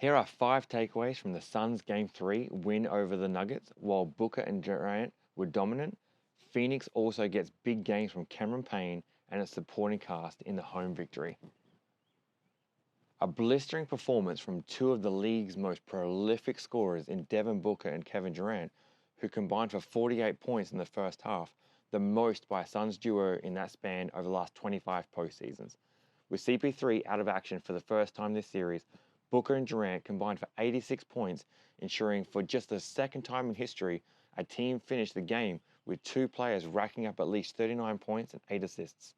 Here are 5 takeaways from the Suns' Game 3 win over the Nuggets. While Booker and Durant were dominant, Phoenix also gets big games from Cameron Payne and its supporting cast in the home victory. A blistering performance from two of the league's most prolific scorers in Devin Booker and Kevin Durant, who combined for 48 points in the first half, the most by a Suns duo in that span over the last 25 postseasons. With CP3 out of action for the first time this series, Booker and Durant combined for 86 points, ensuring for just the second time in history, a team finished the game with two players racking up at least 39 points and 8 assists.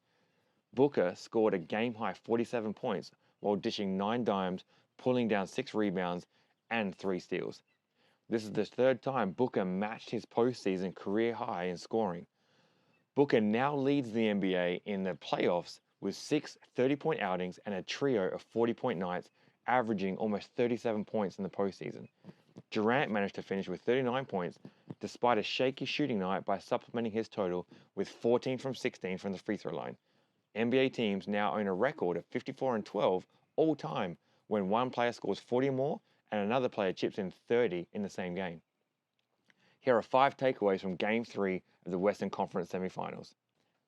Booker scored a game-high 47 points while dishing 9 dimes, pulling down 6 rebounds and 3 steals. This is the third time Booker matched his postseason career high in scoring. Booker now leads the NBA in the playoffs with 6 30-point outings and a trio of 40-point nights, averaging almost 37 points in the postseason. Durant managed to finish with 39 points, despite a shaky shooting night by supplementing his total with 14 from 16 from the free throw line. NBA teams now own a record of 54-12 all time when one player scores 40 or more and another player chips in 30 in the same game. Here are 5 takeaways from Game 3 of the Western Conference semifinals.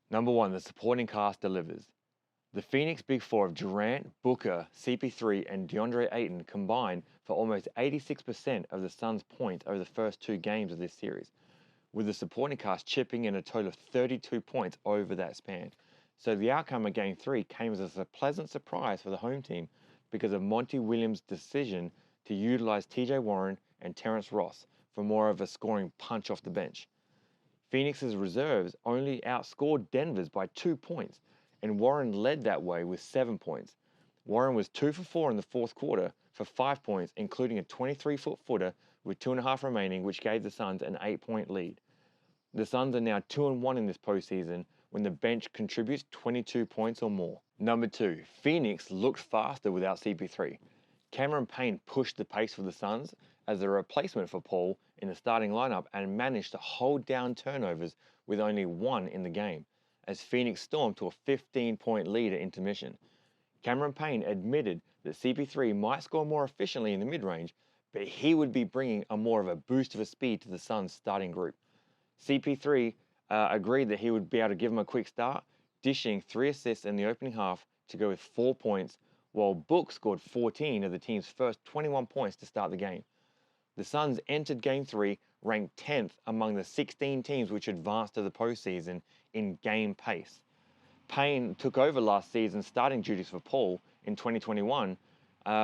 Number 1, the supporting cast delivers. The Phoenix Big Four of Durant, Booker, CP3, and DeAndre Ayton combined for almost 86% of the Suns' points over the first 2 games of this series, with the supporting cast chipping in a total of 32 points over that span. So the outcome of Game 3 came as a pleasant surprise for the home team because of Monty Williams' decision to utilize TJ Warren and Terrence Ross for more of a scoring punch off the bench. Phoenix's reserves only outscored Denver's by 2 points, and Warren led that way with 7 points. Warren was 2 for 4 in the fourth quarter for 5 points, including a 23-foot footer with 2.5 remaining, which gave the Suns an 8-point lead. The Suns are now 2-1 in this postseason when the bench contributes 22 points or more. Number 2, Phoenix looked faster without CP3. Cameron Payne pushed the pace for the Suns as a replacement for Paul in the starting lineup and managed to hold down turnovers with only 1 in the game, as Phoenix stormed to a 15-point lead at intermission. Cameron Payne admitted that CP3 might score more efficiently in the mid-range, but he would be bringing a more of a boost of speed to the Suns' starting group. CP3 agreed that he would be able to give him a quick start, dishing 3 assists in the opening half to go with 4 points, while Book scored 14 of the team's first 21 points to start the game. The Suns entered Game 3 ranked 10th among the 16 teams which advanced to the postseason in game pace. Payne took over last season's starting duties for Paul in 2021,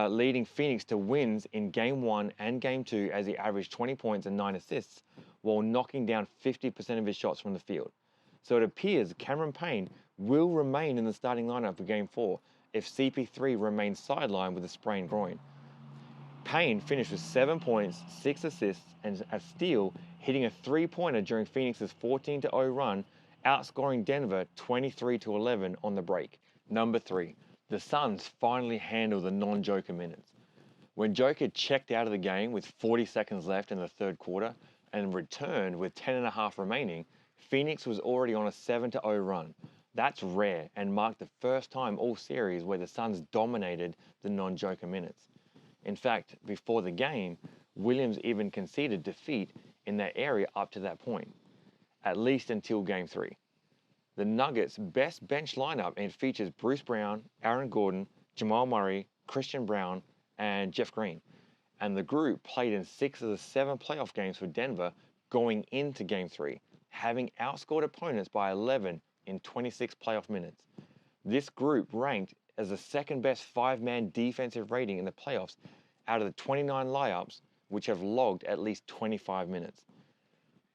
leading Phoenix to wins in Game 1 and Game 2 as he averaged 20 points and 9 assists, while knocking down 50% of his shots from the field. So it appears Cameron Payne will remain in the starting lineup for Game 4 if CP3 remains sidelined with a sprained groin. Payne finished with 7 points, 6 assists, and a steal, hitting a 3-pointer during Phoenix's 14-0 run, outscoring Denver 23-11 on the break. Number 3, the Suns finally handled the non-Joker minutes. When Joker checked out of the game with 40 seconds left in the third quarter and returned with 10.5 remaining, Phoenix was already on a 7-0 run. That's rare and marked the first time all series where the Suns dominated the non-Joker minutes. In fact, before the game, Williams even conceded defeat in that area up to that point, at least until Game 3. The Nuggets' best bench lineup and features Bruce Brown, Aaron Gordon, Jamal Murray, Christian Braun, and Jeff Green. And the group played in 6 of the 7 playoff games for Denver going into Game 3, having outscored opponents by 11 in 26 playoff minutes. This group ranked as the second best 5-man defensive rating in the playoffs out of the 29 layups which have logged at least 25 minutes.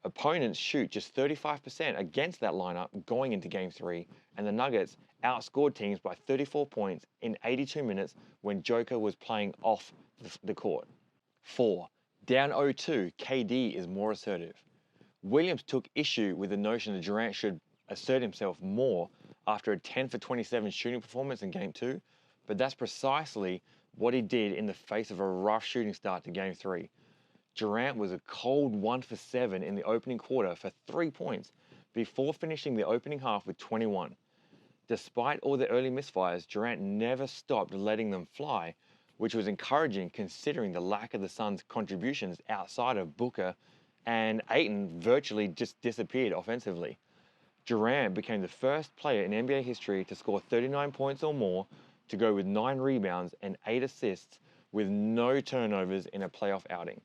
Opponents shoot just 35% against that lineup going into Game 3, and the Nuggets outscored teams by 34 points in 82 minutes when Joker was playing off the court. 4. Down 0-2, KD is more assertive. Williams took issue with the notion that Durant should assert himself more after a 10 for 27 shooting performance in Game 2, but that's precisely what he did in the face of a rough shooting start to Game 3. Durant was a cold 1 for 7 in the opening quarter for 3 points before finishing the opening half with 21. Despite all the early misfires, Durant never stopped letting them fly, which was encouraging considering the lack of the Suns' contributions outside of Booker, and Ayton virtually just disappeared offensively. Durant became the first player in NBA history to score 39 points or more, to go with 9 rebounds and 8 assists with no turnovers in a playoff outing.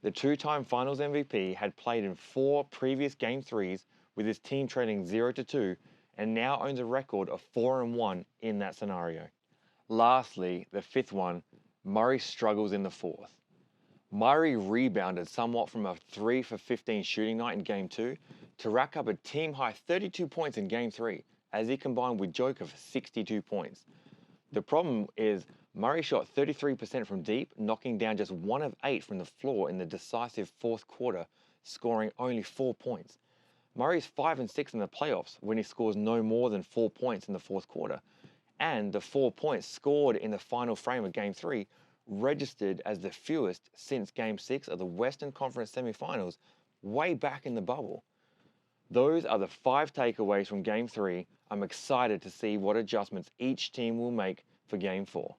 The two-time Finals MVP had played in 4 previous Game 3s with his team trailing 0-2 and now owns a record of 4-1 in that scenario. Lastly, the 5th one, Murray struggles in the 4th. Murray rebounded somewhat from a 3 for 15 shooting night in Game 2 to rack up a team-high 32 points in Game 3 as he combined with Joker for 62 points. The problem is Murray shot 33% from deep, knocking down just 1 of 8 from the floor in the decisive 4th quarter, scoring only 4 points. Murray's 5 and 6 in the playoffs when he scores no more than 4 points in the 4th quarter. And the 4 points scored in the final frame of Game 3 registered as the fewest since Game 6 of the Western Conference semifinals way back in the bubble. Those are the 5 takeaways from Game 3. I'm excited to see what adjustments each team will make for Game 4.